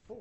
4.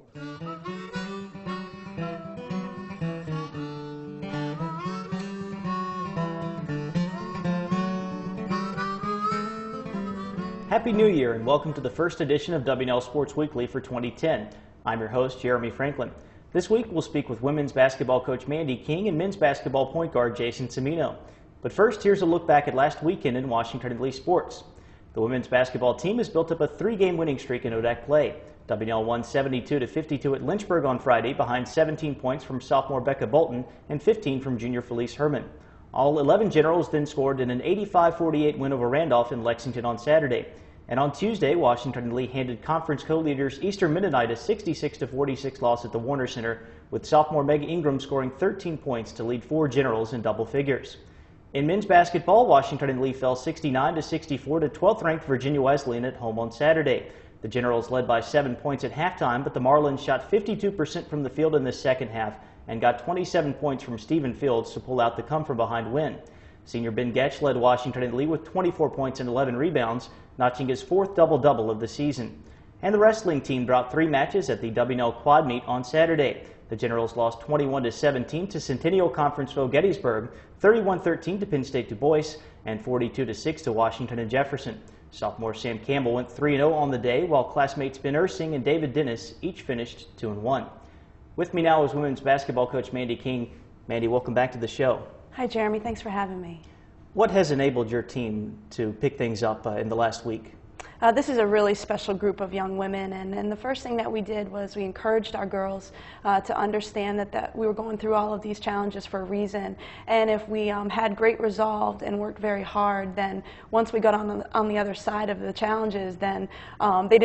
Happy New Year and welcome to the first edition of W&L Sports Weekly for 2010. I'm your host, Jeremy Franklin. This week we'll speak with women's basketball coach Mandy King and men's basketball point guard Jason Cimino. But first, here's a look back at last weekend in Washington sports. The women's basketball team has built up a 3-game winning streak in ODAC play. W&L won 72-52 at Lynchburg on Friday behind 17 points from sophomore Becca Bolton and 15 from junior Felice Herman. All 11 Generals then scored in an 85-48 win over Randolph in Lexington on Saturday. And on Tuesday, Washington Lee handed conference co-leaders Eastern Mennonite a 66-46 loss at the Warner Center, with sophomore Meg Ingram scoring 13 points to lead 4 Generals in double figures. In men's basketball, Washington Lee fell 69-64 to 12th-ranked Virginia Wesleyan at home on Saturday. The Generals led by 7 points at halftime, but the Marlins shot 52% from the field in the second half and got 27 points from Stephen Fields to pull out the come-from-behind win. Senior Ben Getch led Washington Lee with 24 points and 11 rebounds, notching his 4th double-double of the season. And the wrestling team dropped 3 matches at the W&L Quad Meet on Saturday. The Generals lost 21-17 to Centennial Conference foe Gettysburg, 31-13 to Penn State Du Bois, and 42-6 to Washington and Jefferson. Sophomore Sam Campbell went 3-0 on the day, while classmates Ben Ursing and David Dennis each finished 2-1. With me now is women's basketball coach Mandy King. Mandy, welcome back to the show. Hi, Jeremy. Thanks for having me. What has enabled your team to pick things up in the last week? This is a really special group of young women, and the first thing that we did was we encouraged our girls to understand that we were going through all of these challenges for a reason. And if we had great resolve and worked very hard, then once we got on the other side of the challenges, then they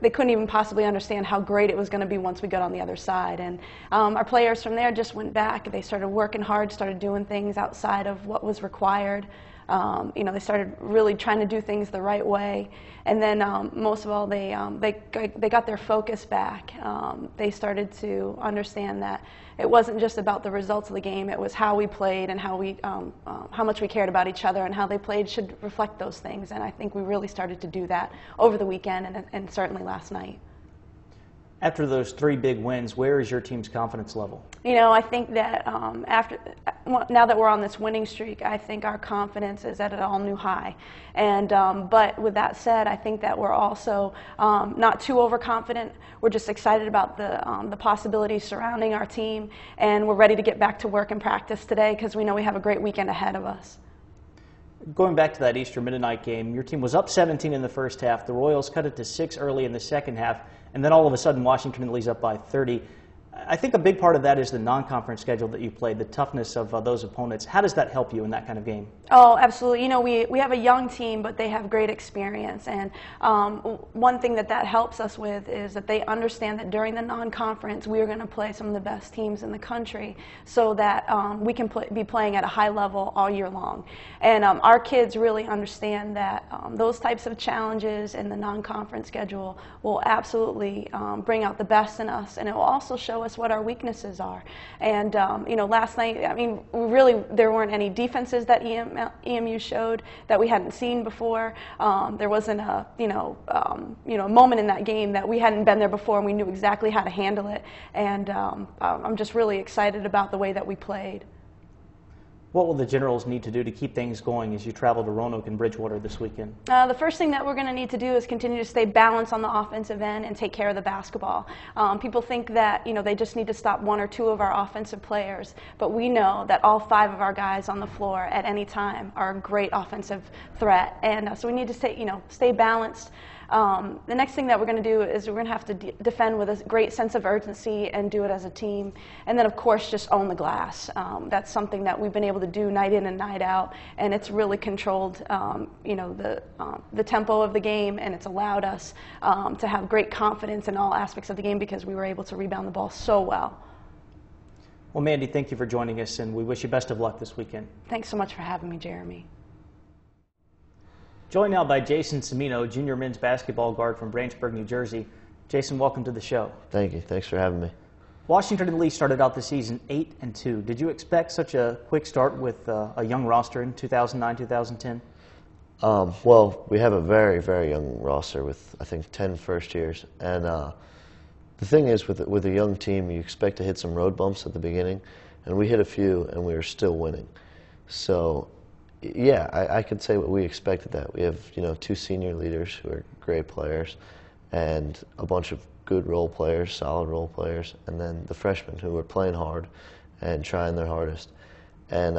couldn't even possibly understand how great it was going to be once we got on the other side. And our players from there just went back. They started working hard, started doing things outside of what was required. They started really trying to do things the right way, and then most of all, they got their focus back. They started to understand that it wasn't just about the results of the game; it was how we played and how much we cared about each other, and how they played should reflect those things. And I think we really started to do that over the weekend and certainly last night. After those 3 big wins, where is your team's confidence level? I think that now that we're on this winning streak, I think our confidence is at an all-new high. And but with that said, I think that we're also not too overconfident. We're just excited about the possibilities surrounding our team, and we're ready to get back to work and practice today because we know we have a great weekend ahead of us. Going back to that Eastern Mennonite game, your team was up 17 in the first half. The Royals cut it to 6 early in the second half, and then all of a sudden Washington Lee's up by 30. I think a big part of that is the non-conference schedule that you played, the toughness of those opponents. How does that help you in that kind of game? Oh, absolutely. We have a young team, but they have great experience. And one thing that helps us with is that they understand that during the non-conference, we are going to play some of the best teams in the country so that we can be playing at a high level all year long. And our kids really understand that those types of challenges in the non-conference schedule will absolutely bring out the best in us, and it will also show us what our weaknesses are. And last night, there weren't any defenses that EMU showed that we hadn't seen before. There wasn't a moment in that game that we hadn't been there before, and we knew exactly how to handle it. And I'm just really excited about the way that we played. What will the Generals need to do to keep things going as you travel to Roanoke and Bridgewater this weekend? The first thing that we're going to need to do is continue to stay balanced on the offensive end and take care of the basketball. People think that they just need to stop 1 or 2 of our offensive players, but we know that all 5 of our guys on the floor at any time are a great offensive threat, and so we need to stay balanced. The next thing that we're going to do is we're going to have to defend with a great sense of urgency and do it as a team. And then, of course, just own the glass. That's something that we've been able to do night in and night out, and it's really controlled the tempo of the game, and it's allowed us to have great confidence in all aspects of the game because we were able to rebound the ball so well. Well, Mandy, thank you for joining us, and we wish you best of luck this weekend. Thanks so much for having me, Jeremy. Joined now by Jason Cimino, junior men's basketball guard from Branchburg, New Jersey. Jason, welcome to the show. Thank you. Thanks for having me. Washington Lee started out the season 8-2. Did you expect such a quick start with a young roster in 2009-2010? Well, we have a very, very young roster with, I think, 10 first years. And The thing is, with a young team, you expect to hit some road bumps at the beginning, and we hit a few, and we were still winning. So, yeah, I could say we expected that. We have, 2 senior leaders who are great players, and a bunch of good role players, solid role players, and then the freshmen who are playing hard and trying their hardest. And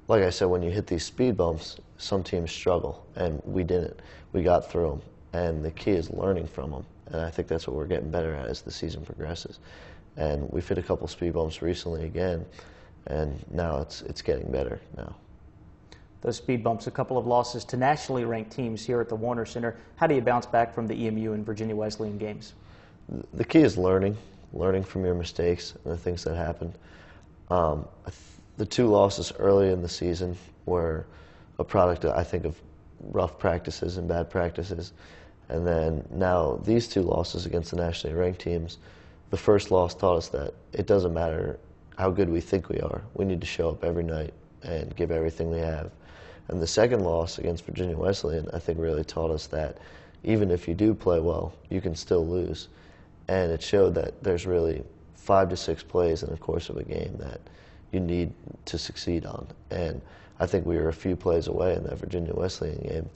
like I said, when you hit these speed bumps, some teams struggle, and we didn't. We got through them, and the key is learning from them. And I think that's what we're getting better at as the season progresses. And we've hit a couple speed bumps recently again, and now it's getting better now. Those speed bumps, a couple of losses to nationally ranked teams here at the Warner Center. How do you bounce back from the EMU and Virginia Wesleyan games? The key is learning from your mistakes and the things that happened. The 2 losses early in the season were a product, I think, of rough practices and bad practices. And then now these 2 losses against the nationally ranked teams, the first loss taught us that it doesn't matter how good we think we are. We need to show up every night and give everything we have. And the second loss against Virginia Wesleyan, I think, really taught us that even if you do play well, you can still lose. And it showed that there's really 5 to 6 plays in the course of a game that you need to succeed on. And I think we were a few plays away in that Virginia Wesleyan game.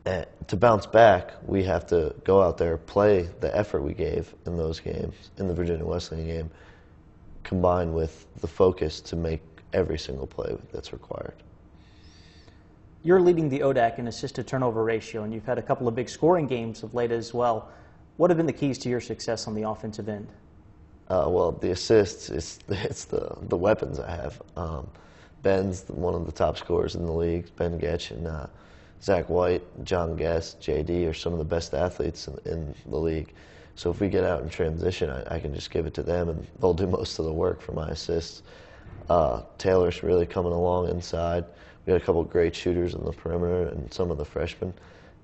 And to bounce back, we have to go out there, play the effort we gave in those games, in the Virginia Wesleyan game, combined with the focus to make every single play that's required. You're leading the ODAC in assist-to-turnover ratio, and you've had a couple of big scoring games of late as well. What have been the keys to your success on the offensive end? Well, the assists, it's the weapons I have. Ben's one of the top scorers in the league. Ben Getch and Zach White, John Guest, JD are some of the best athletes in the league. So if we get out in transition, I can just give it to them, and they'll do most of the work for my assists. Taylor's really coming along inside. We had a couple of great shooters on the perimeter and some of the freshmen,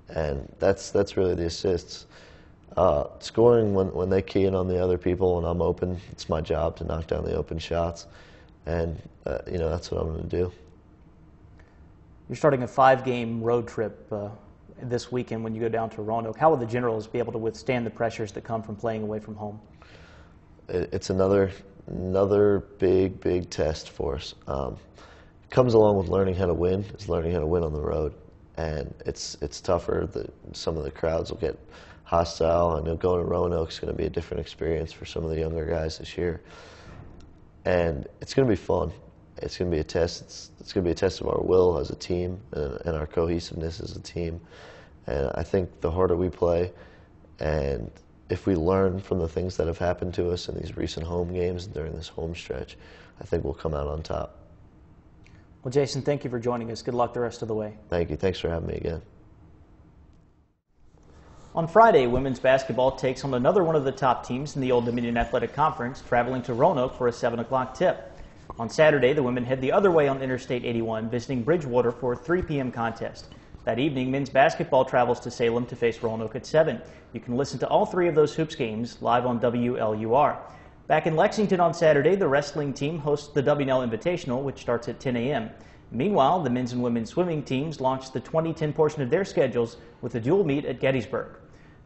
and that's really the assists. Scoring, when they key in on the other people and I'm open, it's my job to knock down the open shots, and that's what I'm going to do. You're starting a 5-game road trip this weekend when you go down to Roanoke. How will the Generals be able to withstand the pressures that come from playing away from home? It's another big test for us. It comes along with learning how to win. It's learning how to win on the road, and it's tougher. Some of the crowds will get hostile. I know going to Roanoke is going to be a different experience for some of the younger guys this year, and it's going to be fun. It's going to be a test. It's going to be a test of our will as a team and our cohesiveness as a team. And I think the harder we play, and if we learn from the things that have happened to us in these recent home games during this home stretch, I think we'll come out on top. Well, Jason, thank you for joining us. Good luck the rest of the way. Thank you. Thanks for having me again. On Friday, women's basketball takes on another one of the top teams in the Old Dominion Athletic Conference, traveling to Roanoke for a 7 o'clock tip. On Saturday, the women head the other way on Interstate 81, visiting Bridgewater for a 3 p.m. contest. That evening, men's basketball travels to Salem to face Roanoke at 7. You can listen to all 3 of those hoops games live on WLUR. Back in Lexington on Saturday, the wrestling team hosts the W&L Invitational, which starts at 10 a.m. Meanwhile, the men's and women's swimming teams launched the 2010 portion of their schedules with a dual meet at Gettysburg.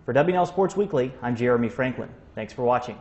For W&L Sports Weekly, I'm Jeremy Franklin. Thanks for watching.